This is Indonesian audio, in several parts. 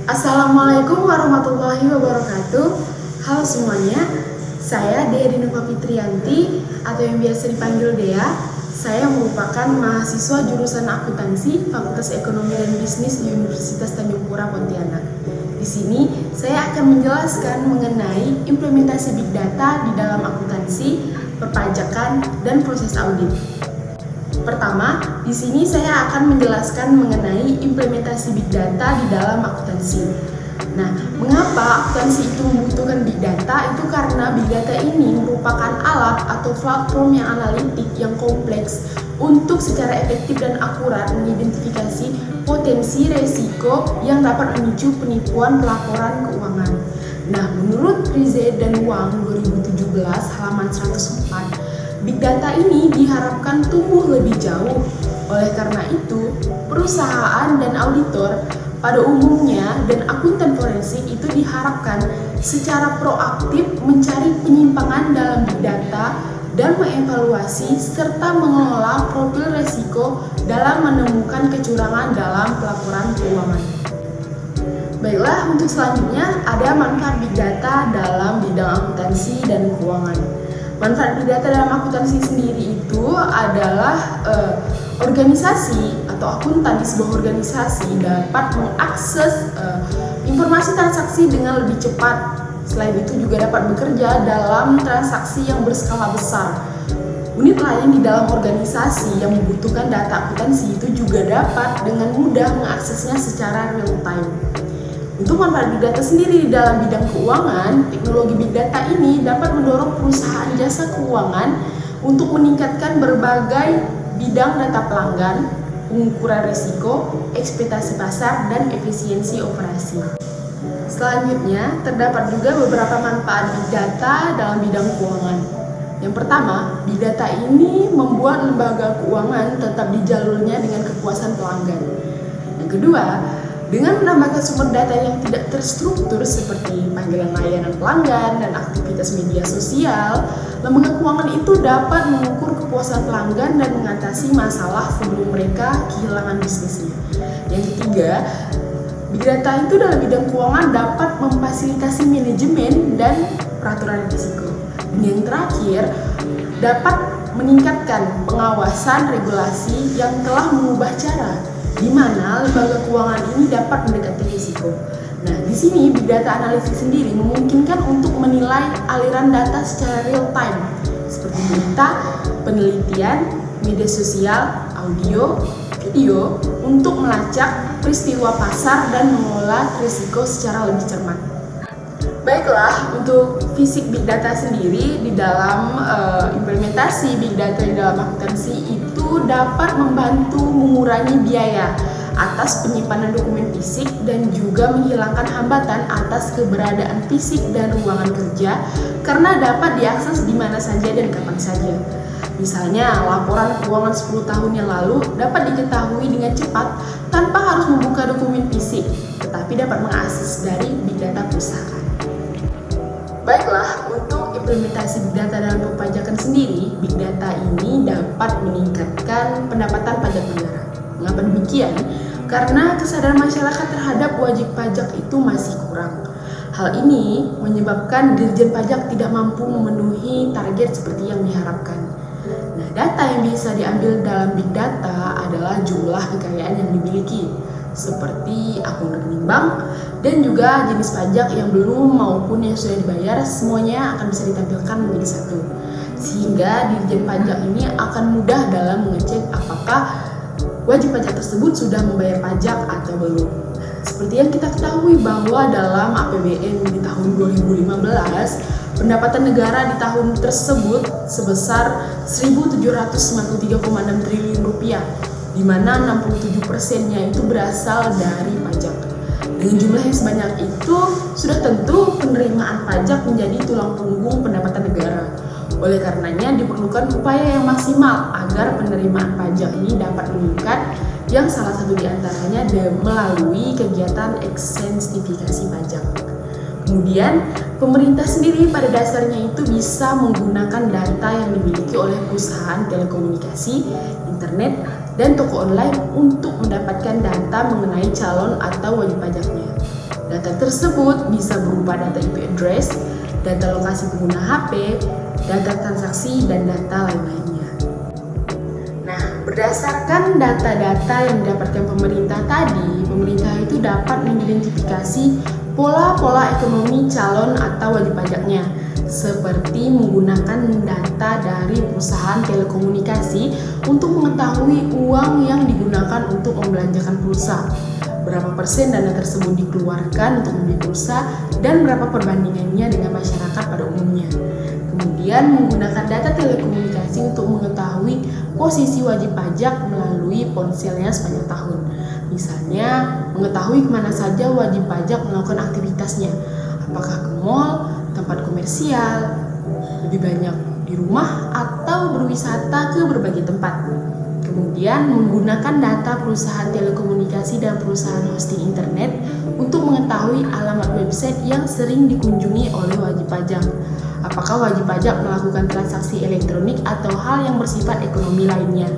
Assalamualaikum warahmatullahi wabarakatuh. Halo semuanya, saya Dea Dinova Fitrianti atau yang biasa dipanggil Dea. Saya merupakan mahasiswa jurusan akuntansi Fakultas Ekonomi dan Bisnis di Universitas Tanjung Pura Pontianak. Di sini saya akan menjelaskan mengenai implementasi Big Data di dalam akuntansi, perpajakan, dan proses audit. Pertama, di sini saya akan menjelaskan mengenai implementasi Big Data di dalam akuntansi. Nah, mengapa akuntansi itu membutuhkan Big Data? Itu karena Big Data ini merupakan alat atau platform yang analitik yang kompleks untuk secara efektif dan akurat mengidentifikasi potensi resiko yang dapat memicu penipuan pelaporan keuangan. Nah, menurut Rizet dan Wang 2017 halaman 104, Big Data ini diharapkan tumbuh lebih jauh. Oleh karena itu, perusahaan dan auditor pada umumnya dan akuntan forensik itu diharapkan secara proaktif mencari penyimpangan dalam Big Data dan mengevaluasi serta mengelola profil resiko dalam menemukan kecurangan dalam pelaporan keuangan. Baiklah, untuk selanjutnya ada manfaat Big Data dalam bidang akuntansi dan keuangan. Manfaat Big Data dalam akuntansi sendiri itu adalah organisasi atau akuntan di sebuah organisasi dapat mengakses informasi transaksi dengan lebih cepat. Selain itu juga dapat bekerja dalam transaksi yang berskala besar. Unit lain di dalam organisasi yang membutuhkan data akuntansi itu juga dapat dengan mudah mengaksesnya secara real time. Untuk manfaat Big Data sendiri di dalam bidang keuangan, teknologi Big Data ini dapat mendorong perusahaan jasa keuangan untuk meningkatkan berbagai bidang data pelanggan, pengukuran risiko, ekspektasi pasar, dan efisiensi operasi. Selanjutnya, terdapat juga beberapa manfaat Big Data dalam bidang keuangan. Yang pertama, Big Data ini membuat lembaga keuangan tetap di jalurnya dengan kepuasan pelanggan. Yang kedua, dengan menambahkan sumber data yang tidak terstruktur seperti panggilan layanan pelanggan dan aktivitas media sosial, lembaga keuangan itu dapat mengukur kepuasan pelanggan dan mengatasi masalah sebelum mereka kehilangan bisnisnya. Yang ketiga, Big Data itu dalam bidang keuangan dapat memfasilitasi manajemen dan peraturan risiko. Dan yang terakhir, dapat meningkatkan pengawasan regulasi yang telah mengubah cara di mana lembaga keuangan ini dapat mendekati risiko. Nah, di sini Big Data Analisis sendiri memungkinkan untuk menilai aliran data secara real time, seperti berita, penelitian, media sosial, audio, video, untuk melacak peristiwa pasar dan mengelola risiko secara lebih cermat. Baiklah, untuk fisik Big Data sendiri di dalam implementasi Big Data di dalam akuntansi itu dapat membantu mengurangi biaya atas penyimpanan dokumen fisik dan juga menghilangkan hambatan atas keberadaan fisik dan ruangan kerja karena dapat diakses di mana saja dan kapan saja. Misalnya, laporan keuangan 10 tahun yang lalu dapat diketahui dengan cepat tanpa harus membuka dokumen fisik, tetapi dapat mengakses dari Big Data perusahaan. Baiklah, untuk implementasi Big Data dalam perpajakan sendiri, Big Data ini dapat meningkatkan pendapatan pajak negara. Mengapa demikian? Karena kesadaran masyarakat terhadap wajib pajak itu masih kurang. Hal ini menyebabkan Dirjen Pajak tidak mampu memenuhi target seperti yang diharapkan. Nah, data yang bisa diambil dalam Big Data adalah jumlah kekayaan yang dimiliki, seperti akun rekening bank dan juga jenis pajak yang belum maupun yang sudah dibayar, semuanya akan bisa ditampilkan menjadi satu, sehingga Dirjen Pajak ini akan mudah dalam mengecek apakah wajib pajak tersebut sudah membayar pajak atau belum. Seperti yang kita ketahui bahwa dalam APBN di tahun 2015, pendapatan negara di tahun tersebut sebesar 1.793,6 triliun rupiah, di mana 67%-nya itu berasal dari pajak. Dengan jumlah yang sebanyak itu, sudah tentu penerimaan pajak menjadi tulang punggung pendapatan negara. Oleh karenanya diperlukan upaya yang maksimal agar penerimaan pajak ini dapat meningkat, yang salah satu diantaranya melalui kegiatan ekstensifikasi pajak. Kemudian, pemerintah sendiri pada dasarnya itu bisa menggunakan data yang dimiliki oleh perusahaan telekomunikasi, internet, dan toko online untuk mendapatkan data mengenai calon atau wajib pajaknya. Data tersebut bisa berupa data IP address, data lokasi pengguna HP, data transaksi, dan data lain-lainnya. Nah, berdasarkan data-data yang didapatkan pemerintah tadi, pemerintah itu dapat mengidentifikasi pola-pola ekonomi calon atau wajib pajaknya, seperti menggunakan data dari perusahaan telekomunikasi untuk mengetahui uang yang digunakan untuk membelanjakan pulsa, berapa persen dana tersebut dikeluarkan untuk membeli pulsa, dan berapa perbandingannya dengan masyarakat pada umumnya. Kemudian menggunakan data telekomunikasi untuk mengetahui posisi wajib pajak melalui ponselnya sepanjang tahun. Misalnya, mengetahui kemana saja wajib pajak melakukan aktivitasnya, apakah ke mall, tempat komersial, lebih banyak di rumah, atau berwisata ke berbagai tempat. Kemudian menggunakan data perusahaan telekomunikasi dan perusahaan hosting internet untuk mengetahui alamat website yang sering dikunjungi oleh wajib pajak. Apakah wajib pajak melakukan transaksi elektronik atau hal yang bersifat ekonomi lainnya.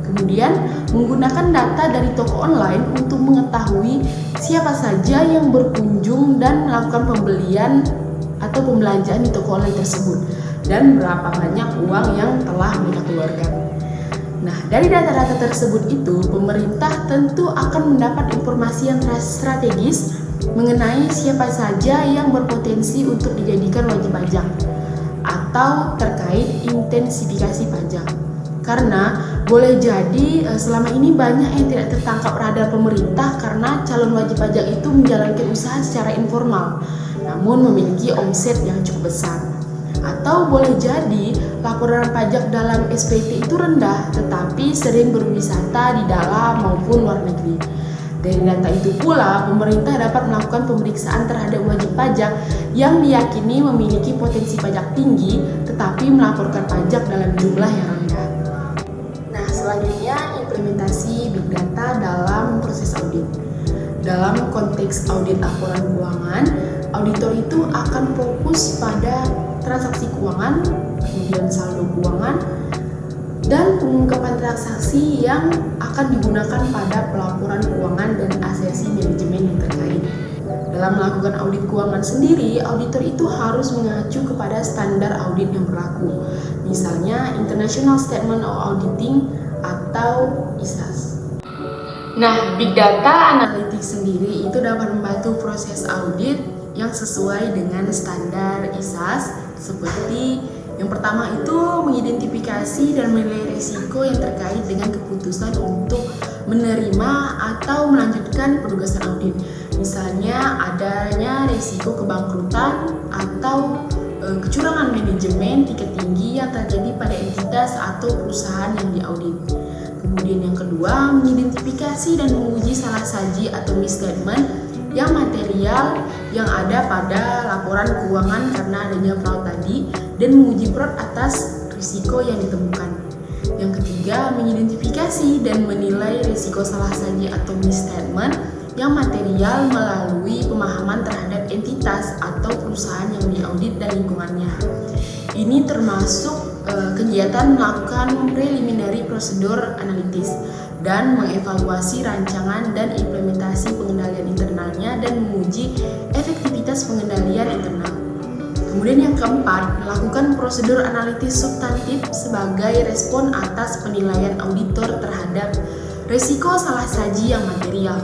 Kemudian menggunakan data dari toko online untuk mengetahui siapa saja yang berkunjung dan melakukan pembelian atau pembelanjaan di toko online tersebut, dan berapa banyak uang yang telah mereka keluarkan. Nah, dari data-data tersebut itu, pemerintah tentu akan mendapat informasi yang strategis mengenai siapa saja yang berpotensi untuk dijadikan wajib pajak atau terkait intensifikasi pajak. Karena boleh jadi selama ini banyak yang tidak tertangkap radar pemerintah karena calon wajib pajak itu menjalankan usaha secara informal, namun memiliki omset yang cukup besar. Atau boleh jadi laporan pajak dalam SPT itu rendah, tetapi sering berwisata di dalam maupun luar negeri. Dari data itu pula, pemerintah dapat melakukan pemeriksaan terhadap wajib pajak yang diyakini memiliki potensi pajak tinggi, tetapi melaporkan pajak dalam jumlah yang rendah. Nah, selanjutnya implementasi Big Data dalam proses audit. Dalam konteks audit laporan keuangan, auditor itu akan fokus pada transaksi keuangan, kemudian saldo keuangan, dan pengungkapan transaksi yang akan digunakan pada pelaporan keuangan dan asersi manajemen yang terkait. Dalam melakukan audit keuangan sendiri, auditor itu harus mengacu kepada standar audit yang berlaku, misalnya International Statement of Auditing atau ISAS. Nah, Big Data Analytics sendiri itu dapat membantu proses audit yang sesuai dengan standar ISAS, seperti yang pertama itu mengidentifikasi dan menilai risiko yang terkait dengan keputusan untuk menerima atau melanjutkan penugasan audit. Misalnya adanya risiko kebangkrutan atau kecurangan manajemen tingkat tinggi yang terjadi pada entitas atau perusahaan yang diaudit. Kemudian yang kedua, mengidentifikasi dan menguji salah saji atau misstatement yang material yang ada pada laporan keuangan karena adanya fraud tadi, dan menguji fraud atas risiko yang ditemukan. Yang ketiga, mengidentifikasi dan menilai risiko salah saji atau misstatement yang material melalui pemahaman terhadap entitas atau perusahaan yang diaudit dan lingkungannya. Ini termasuk kegiatan melakukan preliminary procedure analysis dan mengevaluasi rancangan dan implementasi pengendalian internalnya dan menguji efektivitas pengendalian internal. Kemudian yang keempat, melakukan prosedur analitis substantif sebagai respon atas penilaian auditor terhadap risiko salah saji yang material.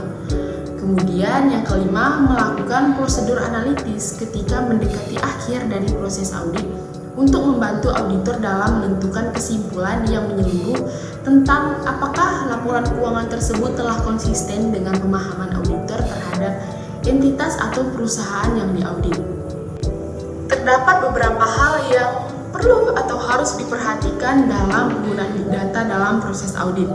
Kemudian yang kelima, melakukan prosedur analitis ketika mendekati akhir dari proses audit untuk membantu auditor dalam menentukan kesimpulan yang menyeluruh tentang apakah laporan keuangan tersebut telah konsisten dengan pemahaman auditor terhadap entitas atau perusahaan yang diaudit. Terdapat beberapa hal yang perlu atau harus diperhatikan dalam penggunaan Big Data dalam proses audit.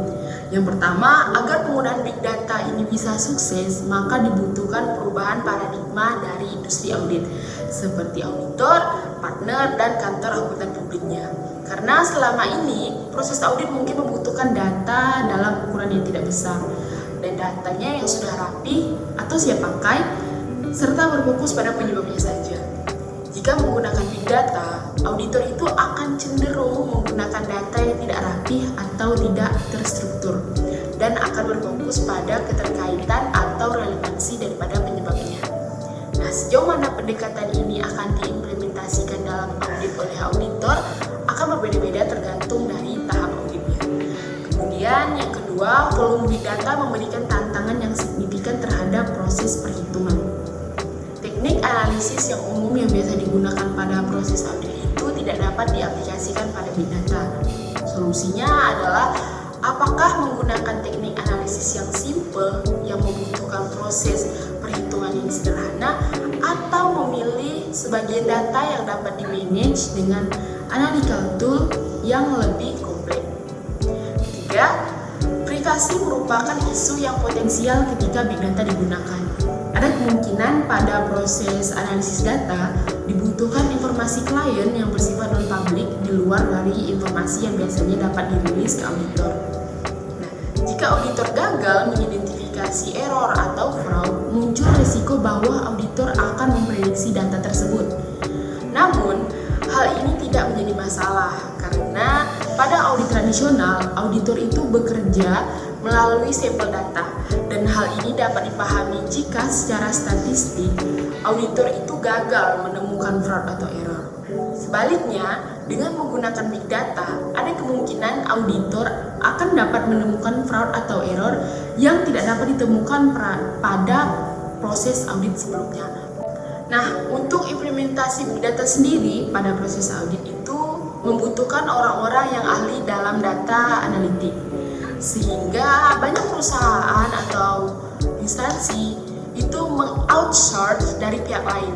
Yang pertama, agar penggunaan Big Data ini bisa sukses, maka dibutuhkan perubahan paradigma dari industri audit, seperti auditor, partner, dan kantor akuntan publiknya. Karena selama ini, proses audit mungkin membutuhkan data dalam ukuran yang tidak besar, dan datanya yang sudah rapi atau siap pakai, serta berfokus pada penyebabnya saja. Jika menggunakan Big Data, auditor itu akan cenderung menggunakan data yang tidak rapi atau tidak terstruktur, dan akan berfokus pada keterkaitan atau relevansi daripada penyebabnya. sejauh mana pendekatan ini akan diimplementasikan dalam audit oleh auditor akan berbeda-beda tergantung dari tahap auditnya. Kemudian yang kedua, volume big data memberikan tantangan yang signifikan terhadap proses perhitungan. Teknik analisis yang umum yang biasa digunakan pada proses audit itu tidak dapat diaplikasikan pada big data. Solusinya adalah apakah menggunakan teknik analisis yang simple yang membutuhkan proses perhitungan yang sederhana, atau memilih sebagian data yang dapat di-manage dengan analytical tool yang lebih kompleks. Ketiga, privasi merupakan isu yang potensial ketika big data digunakan. Ada kemungkinan pada proses analisis data dibutuhkan informasi klien yang bersifat non-public di luar dari informasi yang biasanya dapat dirilis ke auditor. Nah, jika auditor gagal mengidentifikasi error atau fraud, muncul risiko bahwa auditor akan memprediksi data tersebut. Namun, hal ini tidak menjadi masalah karena pada audit tradisional, auditor itu bekerja melalui sampel data, dan hal ini dapat dipahami jika secara statistik auditor itu gagal menemukan fraud atau error. Sebaliknya, dengan menggunakan big data, ada kemungkinan auditor akan dapat menemukan fraud atau error yang tidak dapat ditemukan pada proses audit sebelumnya. Nah, untuk implementasi big data sendiri pada proses audit itu membutuhkan orang-orang yang ahli dalam data analitik, sehingga banyak perusahaan atau instansi itu meng-outsource dari pihak lain.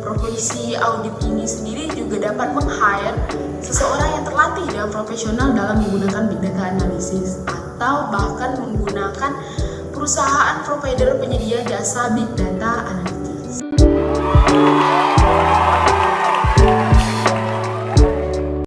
Profesi audit ini sendiri juga dapat meng-hire seseorang yang terlatih dan profesional dalam menggunakan big data analysis, atau bahkan menggunakan perusahaan provider penyedia jasa big data analytics.